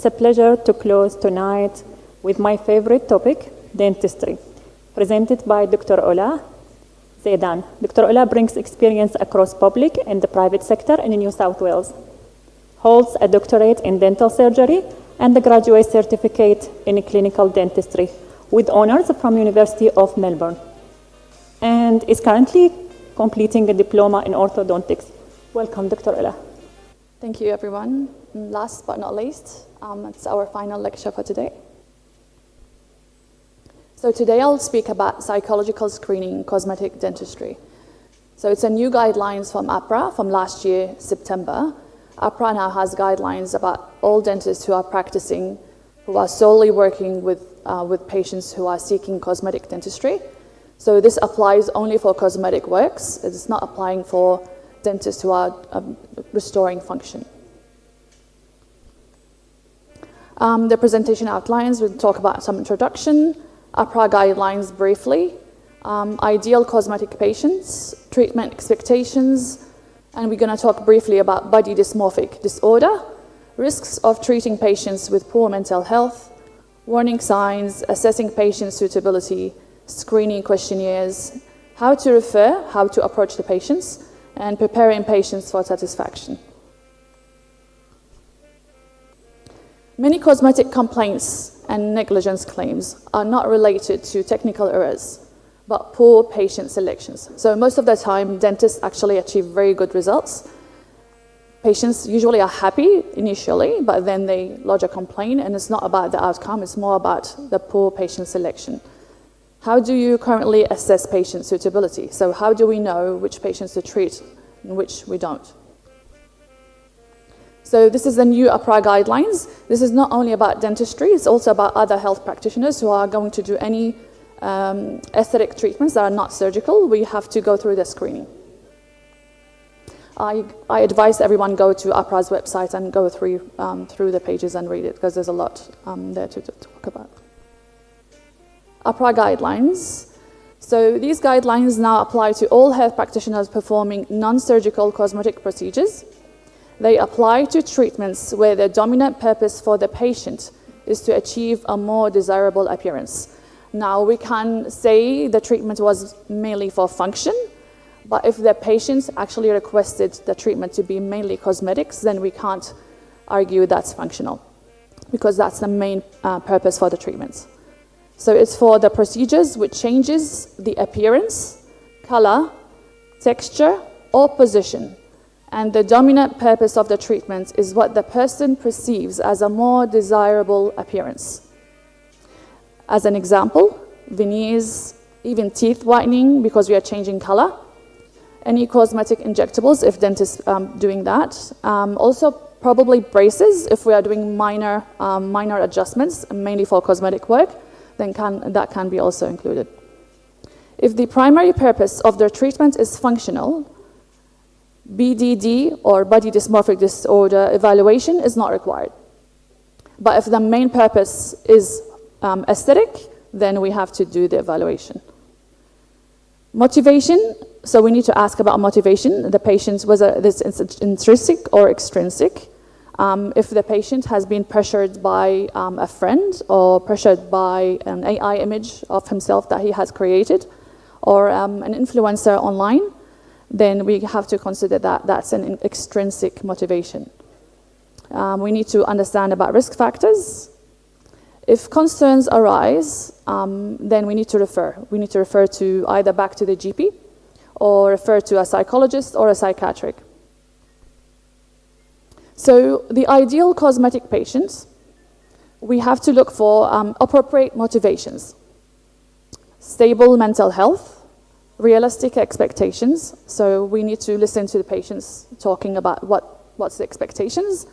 It's a pleasure to close tonight with my favorite topic, dentistry, presented by Dr. Ola Zaidan. Dr. Ola brings experience across public and the private sector in New South Wales, holds a doctorate in dental surgery and a graduate certificate in clinical dentistry with honors from University of Melbourne, and is currently completing a diploma in orthodontics. Welcome, Dr. Ola. Thank you, everyone. Last but not least, it's our final lecture for today. So today I'll speak about psychological screening in cosmetic dentistry. So it's a new guidelines from AHPRA from last year, September. AHPRA now has guidelines about all dentists who are practicing, who are solely working with patients who are seeking cosmetic dentistry. So this applies only for cosmetic works. It's not applying for dentists who are restoring function. The presentation outlines, we'll talk about some introduction, AHPRA guidelines briefly, ideal cosmetic patients, treatment expectations, and we're going to talk briefly about body dysmorphic disorder, risks of treating patients with poor mental health, warning signs, assessing patient suitability, screening questionnaires, how to refer, how to approach the patients, and preparing patients for satisfaction. Many cosmetic complaints and negligence claims are not related to technical errors, but poor patient selections. So most of the time, dentists actually achieve very good results. Patients usually are happy initially, but then they lodge a complaint, and it's not about the outcome, it's more about the poor patient selection. How do you currently assess patient suitability? So how do we know which patients to treat and which we don't? So this is the new AHPRA guidelines. This is not only about dentistry, it's also about other health practitioners who are going to do any aesthetic treatments that are not surgical. We have to go through the screening. I advise everyone go to AHPRA's website and go through the pages and read it, because there's a lot there to talk about. AHPRA guidelines. So these guidelines now apply to all health practitioners performing non-surgical cosmetic procedures. They apply to treatments where the dominant purpose for the patient is to achieve a more desirable appearance. Now, we can say the treatment was mainly for function, but if the patient actually requested the treatment to be mainly cosmetics, then we can't argue that's functional, because that's the main purpose for the treatments. So it's for the procedures which changes the appearance, color, texture, or position. And the dominant purpose of the treatment is what the person perceives as a more desirable appearance. As an example, veneers, even teeth whitening because we are changing color, any cosmetic injectables if dentists doing that. Also probably braces if we are doing minor adjustments, mainly for cosmetic work, then that can be also included. If the primary purpose of the treatment is functional, BDD or body dysmorphic disorder evaluation is not required. But if the main purpose is aesthetic, then we have to do the evaluation. Motivation, so we need to ask about motivation, the patient's, whether this is intrinsic or extrinsic. If the patient has been pressured by a friend or pressured by an AI image of himself that he has created, or an influencer online, then we have to consider that that's an extrinsic motivation. We need to understand about risk factors. If concerns arise, then we need to refer. We need to refer to either back to the GP or refer to a psychologist or a psychiatric. So the ideal cosmetic patients, we have to look for appropriate motivations, stable mental health, realistic expectations. So we need to listen to the patients talking about what's the expectations,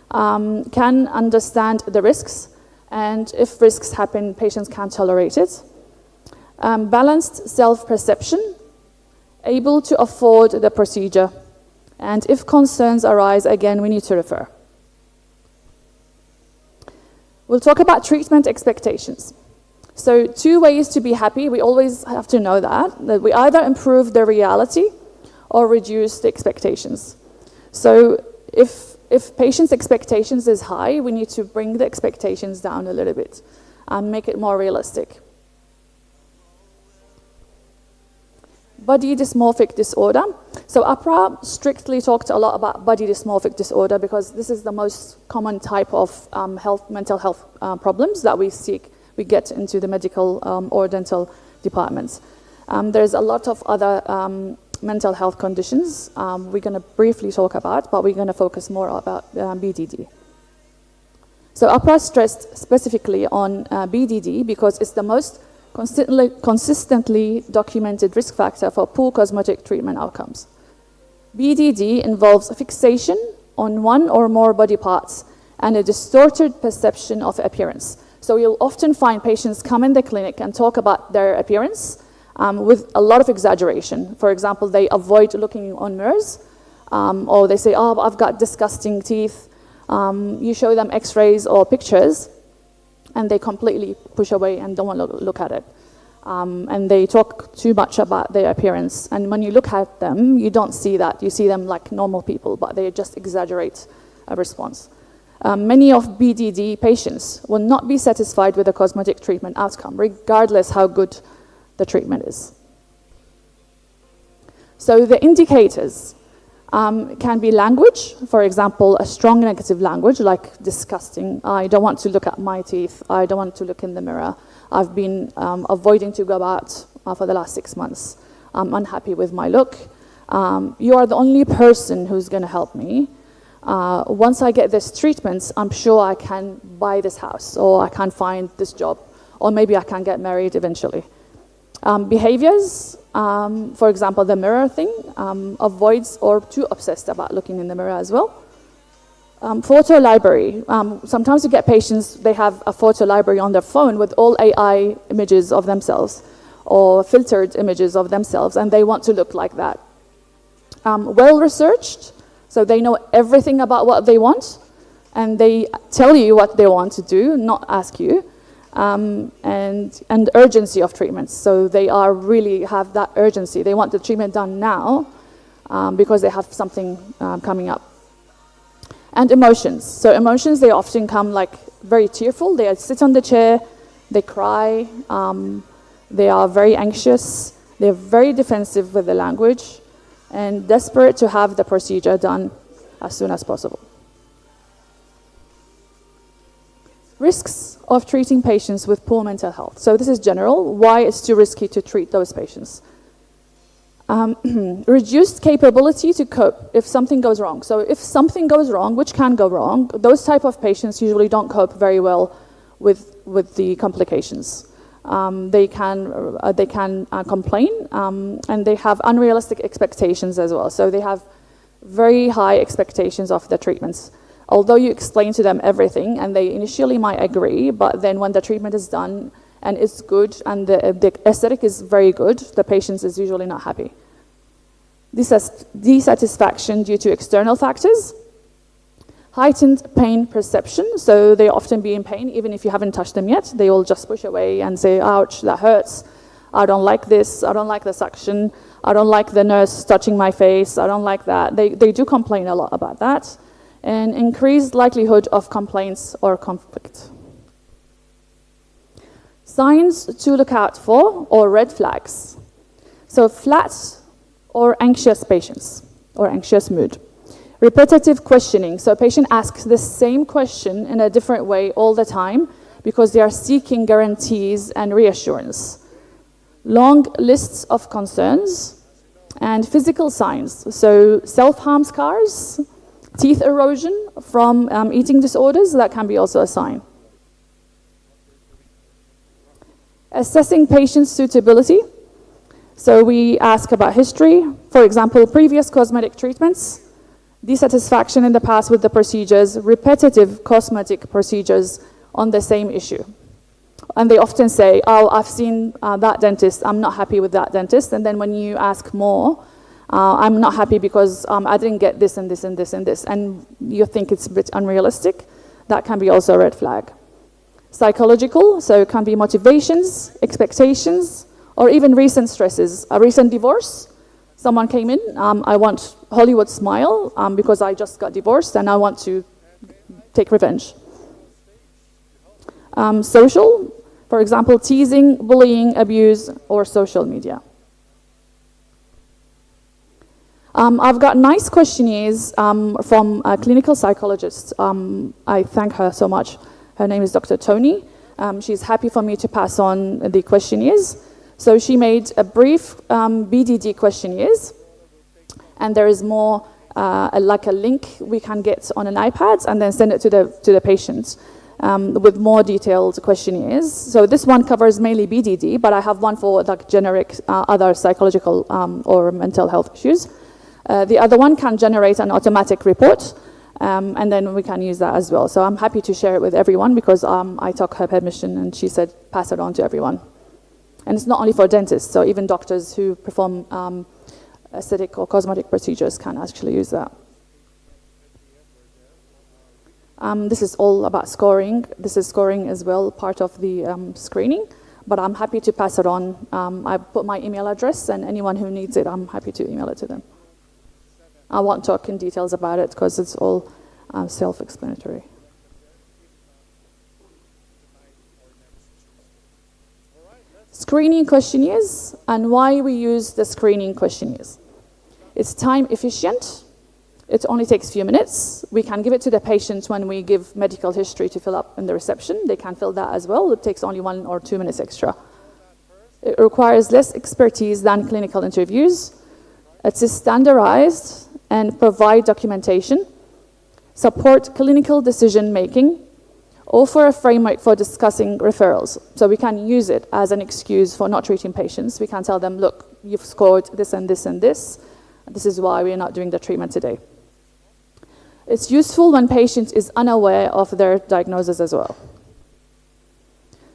can understand the risks, and if risks happen, patients can tolerate it. Balanced self-perception, able to afford the procedure, and if concerns arise, again, we need to refer. We'll talk about treatment expectations. So 2 ways to be happy, we always have to know that we either improve the reality or reduce the expectations. So if if patients' expectations is high, we need to bring the expectations down a little bit and make it more realistic. Body dysmorphic disorder. So AHPRA strictly talked a lot about body dysmorphic disorder because this is the most common type of mental health problems that we get into the medical or dental departments. There's a lot of other mental health conditions we're going to briefly talk about, but we're going to focus more about BDD. So AHPRA stressed specifically on BDD because it's the most consistently documented risk factor for poor cosmetic treatment outcomes. BDD involves fixation on one or more body parts and a distorted perception of appearance. So you'll often find patients come in the clinic and talk about their appearance with a lot of exaggeration. For example, they avoid looking on mirrors, or they say, oh, I've got disgusting teeth. You show them x-rays or pictures, and they completely push away and don't want to look at it. And they talk too much about their appearance. And when you look at them, you don't see that. You see them like normal people, but they just exaggerate a response. Many of BDD patients will not be satisfied with the cosmetic treatment outcome, regardless how good the treatment is. So the indicators can be language, for example, a strong negative language like disgusting. I don't want to look at my teeth. I don't want to look in the mirror. I've been avoiding to go out for the last 6 months. I'm unhappy with my look. You are the only person who's going to help me. Once I get this treatment, I'm sure I can buy this house, or I can find this job, or maybe I can get married eventually. Behaviors, for example, the mirror thing, avoids or too obsessed about looking in the mirror as well. Photo library. Sometimes you get patients, they have a photo library on their phone with all AI images of themselves or filtered images of themselves, and they want to look like that. Well-researched, so they know everything about what they want, and they tell you what they want to do, not ask you. And urgency of treatments. So they are really have that urgency. They want the treatment done now because they have something coming up. And emotions. So emotions, they often come like very tearful. They sit on the chair, they cry, they are very anxious, they're very defensive with the language, and desperate to have the procedure done as soon as possible. Risks of treating patients with poor mental health. So this is general, why it's too risky to treat those patients. Reduced capability to cope if something goes wrong. So if something goes wrong, which can go wrong, those type of patients usually don't cope very well with the complications. They can complain, and they have unrealistic expectations as well. So they have very high expectations of the treatments. Although you explain to them everything, and they initially might agree, but then when the treatment is done and it's good and the aesthetic is very good, the patient is usually not happy. Dissatisfaction due to external factors. Heightened pain perception, so they often be in pain even if you haven't touched them yet. They will just push away and say, ouch, that hurts. I don't like this, I don't like the suction, I don't like the nurse touching my face, I don't like that. They do complain a lot about that. And increased likelihood of complaints or conflict. Signs to look out for, or red flags. So flat or anxious patients, or anxious mood. Repetitive questioning, so a patient asks the same question in a different way all the time because they are seeking guarantees and reassurance. Long lists of concerns, and physical signs, so self-harm scars, teeth erosion from eating disorders, that can be also a sign. Assessing patient suitability. So we ask about history, for example, previous cosmetic treatments, dissatisfaction in the past with the procedures, repetitive cosmetic procedures on the same issue. And they often say, oh, I've seen that dentist, I'm not happy with that dentist. And then when you ask more, I'm not happy because I didn't get this and this and this and this, and you think it's a bit unrealistic, that can be also a red flag. Psychological, so it can be motivations, expectations, or even recent stresses. A recent divorce, Someone came in, I want Hollywood smile because I just got divorced and I want to take revenge. Social, for example, teasing, bullying, abuse, or social media. I've got nice questionnaires from a clinical psychologist. I thank her so much. Her name is Dr. Tony. She's happy for me to pass on the questionnaires. So she made a brief BDD questionnaires, and there is more like a link we can get on an iPad and then send it to the patient with more detailed questionnaires. So this one covers mainly BDD, but I have one for like generic other psychological or mental health issues. The other one can generate an automatic report, and then we can use that as well. So I'm happy to share it with everyone because I took her permission and she said pass it on to everyone. And it's not only for dentists, so even doctors who perform aesthetic or cosmetic procedures can actually use that. This is all about scoring. This is scoring as well, part of the screening, but I'm happy to pass it on. I put my email address, and anyone who needs it, I'm happy to email it to them. I won't talk in details about it because it's all self-explanatory. Screening questionnaires and why we use the screening questionnaires. It's time efficient. It only takes a few minutes. We can give it to the patient when we give medical history to fill up in the reception. They can fill that as well. It takes only 1 or 2 minutes extra. It requires less expertise than clinical interviews. It's standardized and provide documentation, support clinical decision making, offer a framework for discussing referrals. So we can use it as an excuse for not treating patients. We can tell them, look, you've scored this and this and this. This is why we're not doing the treatment today. It's useful when patient is unaware of their diagnosis as well.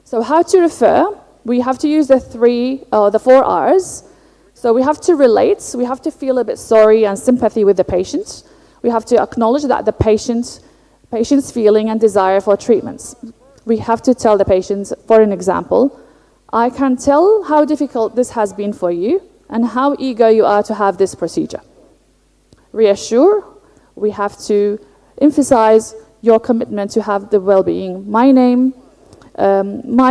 So how to refer? We have to use the 4 R's. So we have to relate. We have to feel a bit sorry and sympathy with the patient. We have to acknowledge that the patient's feeling and desire for treatments. We have to tell the patient, for an example, I can tell how difficult this has been for you and how eager you are to have this procedure. Reassure, we have to emphasize your commitment to have the well-being. My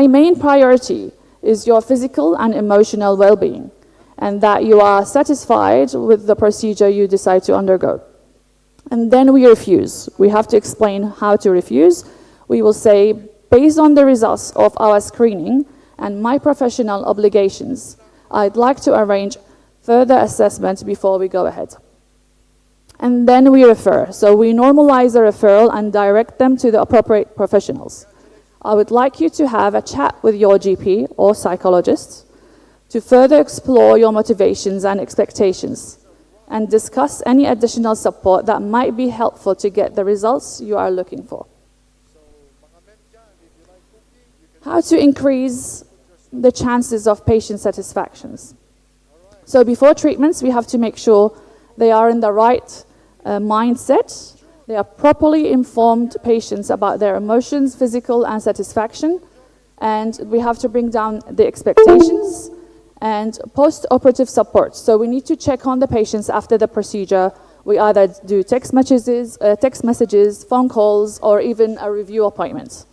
main priority is your physical and emotional well-being, and that you are satisfied with the procedure you decide to undergo. And then we refuse. We have to explain how to refuse. We will say, based on the results of our screening and my professional obligations, I'd like to arrange further assessment before we go ahead. And then we refer. So we normalize the referral and direct them to the appropriate professionals. I would like you to have a chat with your GP or psychologist to further explore your motivations and expectations and discuss any additional support that might be helpful to get the results you are looking for. How to increase the chances of patient satisfactions. So before treatments, we have to make sure they are in the right mindset. They are properly informed patients about their emotions, physical and satisfaction. And we have to bring down the expectations and post-operative support. So we need to check on the patients after the procedure. We either do text messages, phone calls, or even a review appointment.